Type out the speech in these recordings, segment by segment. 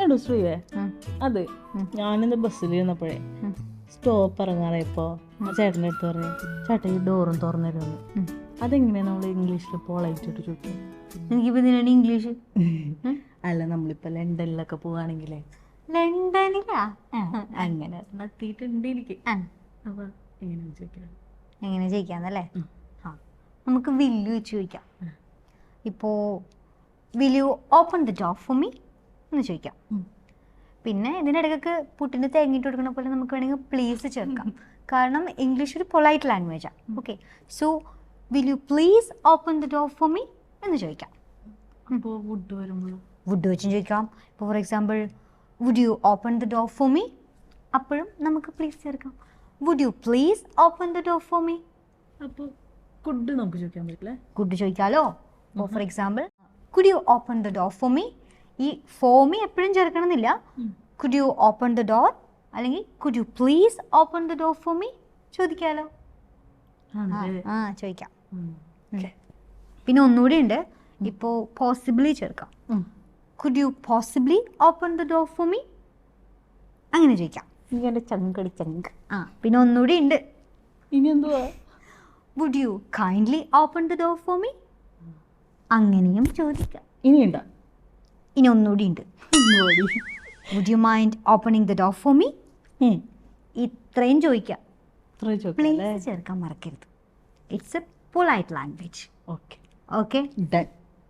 എടോ ശ്രീവേ, അത് ഞാനിന്ന് ബസ്സിൽ ഇരുന്നപ്പോഴേ സ്റ്റോപ്പ് ഇറങ്ങാറായപ്പോ ആ ചേട്ടൻ്റെ അടുത്ത് പറഞ്ഞു, ചേട്ടാ ഈ ഡോറും തുറന്നിരുന്നു. അതെങ്ങനെയാ നമ്മൾ ഇംഗ്ലീഷിൽ പോളായിട്ടൊരു ചോദിക്കും? എനിക്കിപ്പോ ഇതിനാണ് ഇംഗ്ലീഷ്. അല്ല, നമ്മളിപ്പോ ലണ്ടനിലൊക്കെ പോവാണെങ്കിലേ. ലണ്ടനിലാ? അങ്ങനെ എത്തിയിട്ടുണ്ട് എനിക്ക്. അപ്പൊ എങ്ങനെ ചോദിക്കാം? എങ്ങനെ ചോദിക്കാന്നല്ലേ? നമുക്ക് വില്ല് വെച്ച് ചോദിക്കാം. ഇപ്പോ will you open the door for me എന്ന് ചോദിക്കാം. പിന്നെ ഇതിനിടയ്ക്ക് പുട്ടിന് തേങ്ങിട്ട് കൊടുക്കണ പോലെ നമുക്ക് വേണമെങ്കിൽ പ്ലീസ് ചേർക്കാം. കാരണം ഇംഗ്ലീഷ് ഒരു പൊളൈറ്റ് ലാംഗ്വേജാണ്. Okay, so will you please open the door for me എന്ന് ചോദിക്കാം. അപ്പോൾ വുഡ് വരുമ്പോൾ വുഡ് വെച്ചും ചോദിക്കാം. ഇപ്പോൾ for example would you open the door for me, അപ്പോഴും നമുക്ക് പ്ലീസ് ചേർക്കാം. Would you please open the door for me. അപ്പോൾ കുഡ് നമുക്ക് ചോദിക്കാൻ പറ്റില്ലേ? കുഡ് ചോദിക്കാലോ. ഇപ്പോൾ for example could you open the door for me. ഈ ഫോർ മീ എപ്പോഴും ചേർക്കണമെന്നില്ല. Could you open the door അല്ലെങ്കിൽ could you please open the door for me ചോദിക്കാലോ. ചോദിക്കാം. പിന്നെ ഒന്നുകൂടി ഉണ്ട്. ഇപ്പോൾ പോസിബിളി ചേർക്കാം. Could you possibly open the door for me അങ്ങനെ ചോദിക്കാം. ഇങ്ങനെ ചങ്കടി ചങ്ക്. പിന്നെ ഒന്നുകൂടി ഉണ്ട്. ഇനി എന്തുവാ? Would you kindly open the door for me അങ്ങനെയും ചോദിക്കാം. ഇനിയുണ്ടോ? ഇനി ഒന്നുകൂടി ഉണ്ട്. Would you mind opening the door for me. ഇത്രയും ചോദിക്കാം. പ്ലീസ് ചേർക്കാൻ മറക്കരുത്. It's a polite language. Okay okay, done.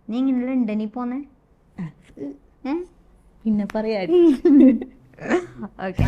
നീ ഇങ്ങനെ ലണ്ടനിൽ പോന്നെ? പിന്നെ പറയാം. ഓക്കെ.